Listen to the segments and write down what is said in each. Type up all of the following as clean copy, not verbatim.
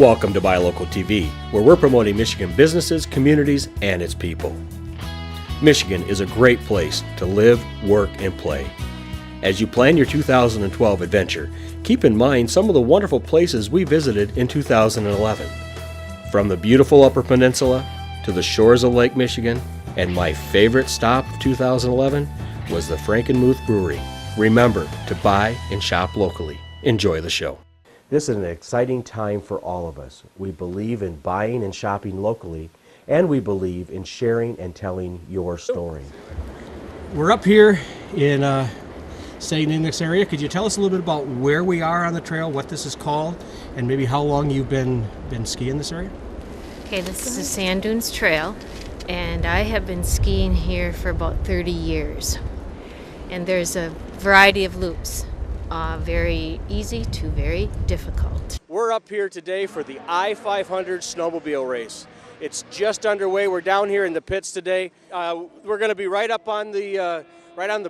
Welcome to Buy Local TV, where we're promoting Michigan businesses, communities, and its people. Michigan is a great place to live, work, and play. As you plan your 2012 adventure, keep in mind some of the wonderful places we visited in 2011. From the beautiful Upper Peninsula to the shores of Lake Michigan, and my favorite stop of 2011 was the Frankenmuth Brewery. Remember to buy and shop locally. Enjoy the show. This is an exciting time for all of us. We believe in buying and shopping locally, and we believe in sharing and telling your story. We're up here in St. Ignace area. Could you tell us a little bit about where we are on the trail, what this is called, and maybe how long you've been skiing this area? Okay, this is the Sand Dunes Trail, and I have been skiing here for about 30 years. And there's a variety of loops. Very easy to very difficult. We're up here today for the I-500 Snowmobile Race. It's just underway. We're down here in the pits today. We're going to be right up on the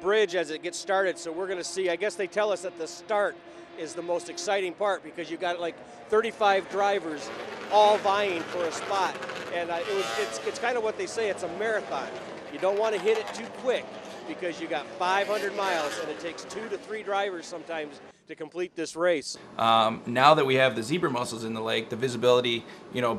bridge as it gets started. So we're going to see. I guess they tell us that the start is the most exciting part because you've got like 35 drivers all vying for a spot, and it's kind of what they say. It's a marathon. You don't want to hit it too quick, because you got 500 miles and it takes 2 to 3 drivers sometimes to complete this race. Now that we have the zebra mussels in the lake, the visibility,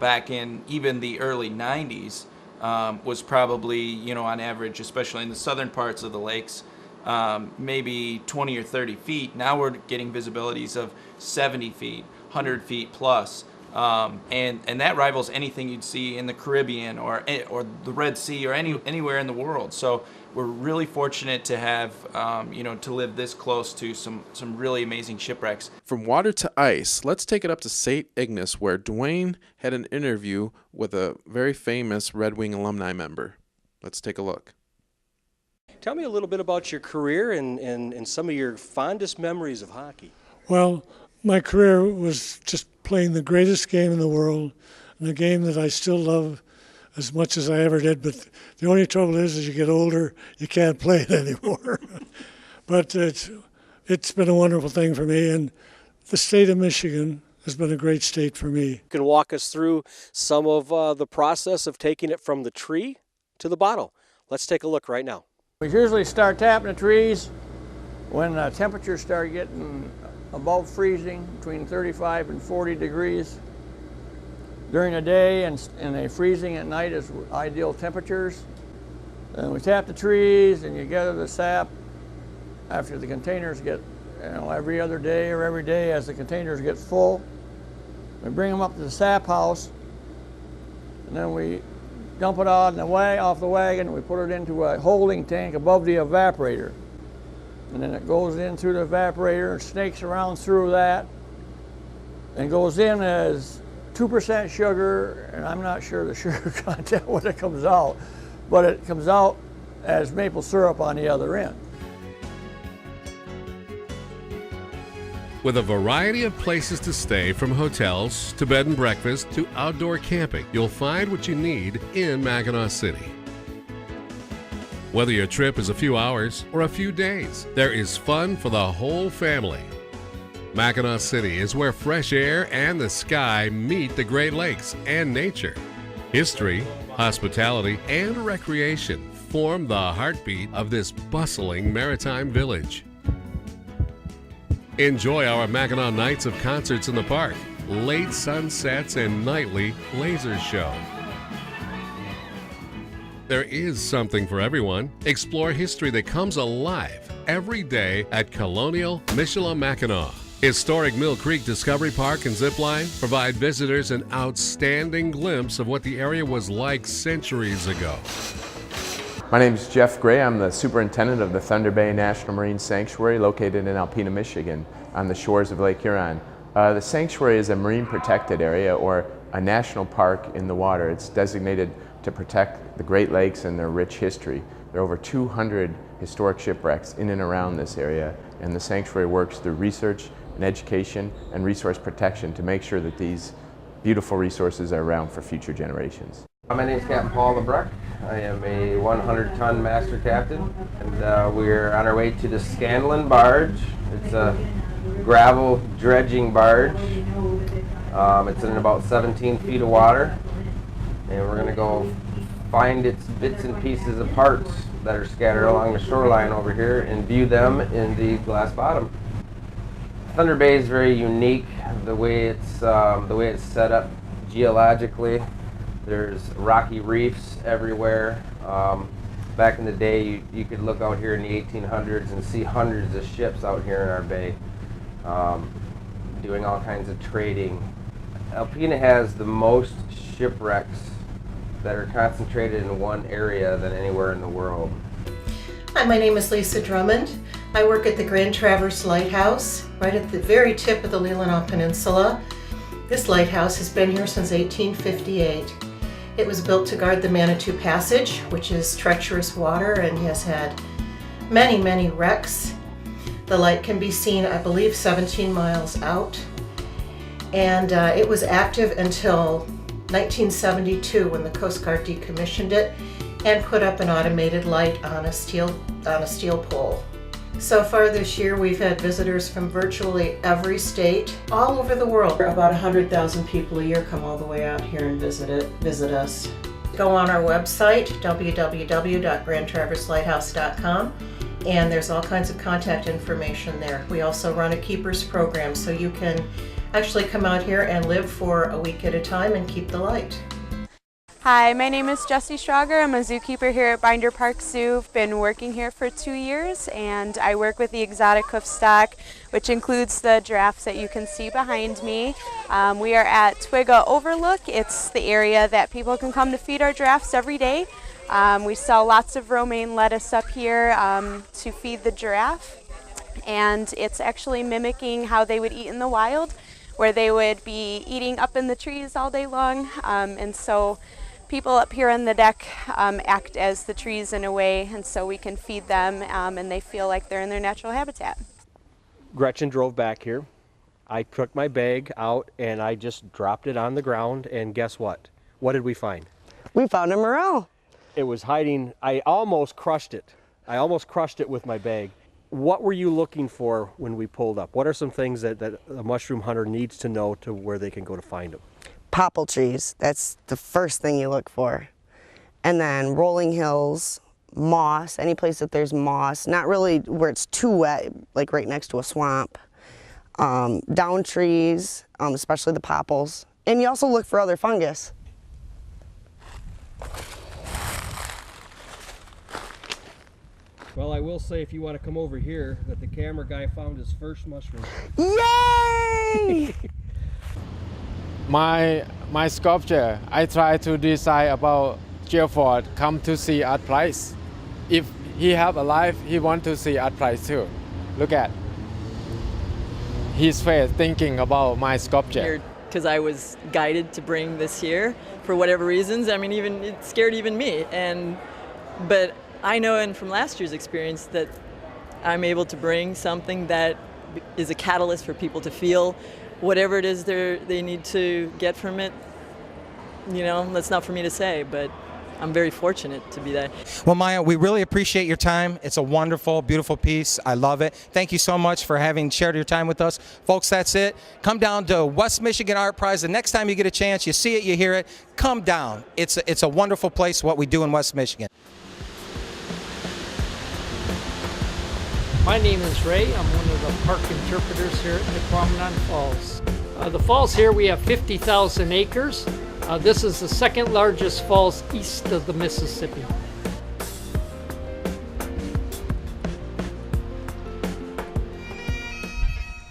back in even the early 90s was probably, on average, especially in the southern parts of the lakes, maybe 20 or 30 feet. Now we're getting visibilities of 70 feet, 100 feet plus. And that rivals anything you'd see in the Caribbean or the Red Sea or anywhere in the world. So we're really fortunate to have, to live this close to some really amazing shipwrecks. From water to ice, let's take it up to St. Ignace, where Dwayne had an interview with a very famous Red Wing alumni member. Let's take a look. Tell me a little bit about your career and some of your fondest memories of hockey. Well, my career was just playing the greatest game in the world, and a game that I still love as much as I ever did. But the only trouble is, as you get older, you can't play it anymore. But it's been a wonderful thing for me, and the state of Michigan has been a great state for me. You can walk us through some of the process of taking it from the tree to the bottle. Let's take a look right now. We usually start tapping the trees when temperatures start getting above freezing, between 35 and 40 degrees. During the day and a freezing at night is ideal temperatures. And we tap the trees and you gather the sap after the containers get, every other day or every day as the containers get full. We bring them up to the sap house, and then we dump it off the wagon, and we put it into a holding tank above the evaporator. And then it goes in through the evaporator and snakes around through that and goes in as 2% sugar, and I'm not sure the sugar content when it comes out, but it comes out as maple syrup on the other end. With a variety of places to stay, from hotels to bed and breakfast to outdoor camping, you'll find what you need in Mackinaw City. Whether your trip is a few hours or a few days, there is fun for the whole family. Mackinaw City is where fresh air and the sky meet the Great Lakes and nature. History, hospitality, and recreation form the heartbeat of this bustling maritime village. Enjoy our Mackinaw nights of concerts in the park, late sunsets, and nightly laser show. There is something for everyone. Explore history that comes alive every day at Colonial Michilimackinac. Historic Mill Creek Discovery Park and Zipline provide visitors an outstanding glimpse of what the area was like centuries ago. My name is Jeff Gray. I'm the superintendent of the Thunder Bay National Marine Sanctuary located in Alpena, Michigan on the shores of Lake Huron. The sanctuary is a marine protected area, or a national park in the water. It's designated to protect the Great Lakes and their rich history. There are over 200 historic shipwrecks in and around this area, and the sanctuary works through research and education and resource protection to make sure that these beautiful resources are around for future generations. My name is Captain Paul LeBruck. I am a 100-ton master captain, and we're on our way to the Scanlon barge. It's a gravel dredging barge, It's in about 17 feet of water, and we're going to go find its bits and pieces of parts that are scattered along the shoreline over here and view them in the glass bottom. Thunder Bay is very unique the way it's set up geologically. There's rocky reefs everywhere. Back in the day, you could look out here in the 1800s and see hundreds of ships out here in our bay doing all kinds of trading. Alpena has the most shipwrecks that are concentrated in one area than anywhere in the world. Hi, my name is Lisa Drummond. I work at the Grand Traverse Lighthouse, right at the very tip of the Leelanau Peninsula. This lighthouse has been here since 1858. It was built to guard the Manitou Passage, which is treacherous water and has had many, many wrecks. The light can be seen, I believe, 17 miles out. And it was active until 1972 when the Coast Guard decommissioned it and put up an automated light on a steel pole. So far this year, we've had visitors from virtually every state, all over the world. About 100,000 people a year come all the way out here and visit us. Go on our website, www.grandtraverselighthouse.com, and there's all kinds of contact information there. We also run a keepers program, so you can actually come out here and live for a week at a time and keep the light. Hi, my name is Jessie Strager. I'm a zookeeper here at Binder Park Zoo. I've been working here for 2 years, and I work with the exotic hoof stock, which includes the giraffes that you can see behind me. We are at Twiga Overlook. It's the area that people can come to feed our giraffes every day. We sell lots of romaine lettuce up here to feed the giraffe, and it's actually mimicking how they would eat in the wild, where they would be eating up in the trees all day long, and so people up here on the deck act as the trees in a way, and so we can feed them and they feel like they're in their natural habitat. Gretchen drove back here. I took my bag out and I just dropped it on the ground, and guess what? What did we find? We found a morel. It was hiding. I almost crushed it. I almost crushed it with my bag. What were you looking for when we pulled up? What are some things that a mushroom hunter needs to know to where they can go to find them? Popple trees, that's the first thing you look for. And then rolling hills, moss, any place that there's moss, not really where it's too wet, like right next to a swamp. Down trees, especially the popples. And you also look for other fungus. Well, I will say, if you want to come over here, that the camera guy found his first mushroom. Yay! My sculpture, I try to design about Geofford come to see ArtPrize. If he have a life, he want to see ArtPrize too. Look at his face thinking about my sculpture. Because I was guided to bring this here for whatever reasons. I mean, even it scared even me. But I know, and from last year's experience, that I'm able to bring something that is a catalyst for people to feel whatever it is they need to get from it. You know, that's not for me to say, but I'm very fortunate to be that. Well, Maya, we really appreciate your time. It's a wonderful, beautiful piece. I love it. Thank you so much for having shared your time with us. Folks, that's it. Come down to West Michigan Art Prize. The next time you get a chance, you see it, you hear it, come down. It's a wonderful place, what we do in West Michigan. My name is Ray. I'm one of the park interpreters here at Nequamanon Falls. The falls here, we have 50,000 acres. This is the second largest falls east of the Mississippi.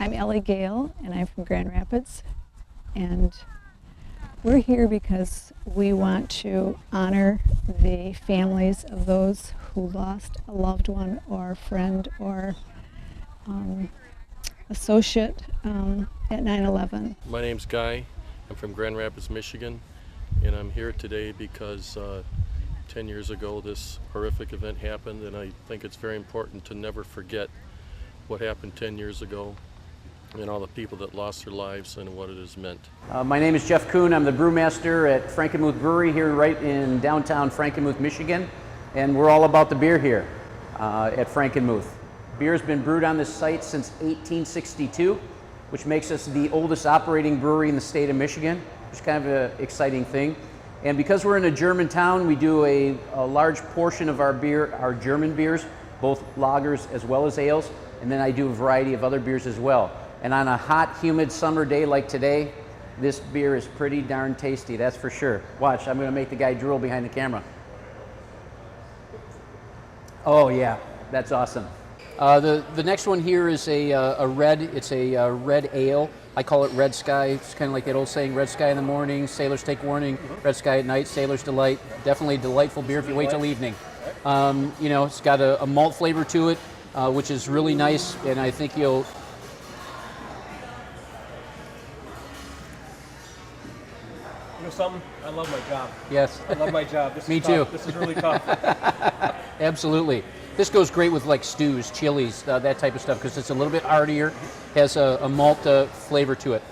I'm Ellie Gale, and I'm from Grand Rapids. And we're here because we want to honor the families of those who lost a loved one or friend or associate at 9/11. My name's Guy. I'm from Grand Rapids, Michigan, and I'm here today because 10 years ago this horrific event happened, and I think it's very important to never forget what happened 10 years ago and all the people that lost their lives and what it has meant. My name is Jeff Kuhn. I'm the brewmaster at Frankenmuth Brewery here right in downtown Frankenmuth, Michigan, and we're all about the beer here at Frankenmuth. Beer has been brewed on this site since 1862. which makes us the oldest operating brewery in the state of Michigan, which is kind of an exciting thing. And because we're in a German town, we do a large portion of our beer, our German beers, both lagers as well as ales, and then I do a variety of other beers as well. And on a hot, humid summer day like today, this beer is pretty darn tasty, that's for sure. Watch, I'm gonna make the guy drool behind the camera. Oh yeah, that's awesome. The next one here is a red, it's a red ale. I call it Red Sky. It's kind of like that old saying, red sky in the morning, sailors take warning, red sky at night, sailors delight. Definitely a delightful beer if you wait till evening. You know, it's got a malt flavor to it, which is really nice, and I think you'll... You know something? I love my job. Yes. I love my job. This Me is too. tough. This is really tough. Absolutely. This goes great with like stews, chilies, that type of stuff, because it's a little bit heartier, has a malt flavor to it.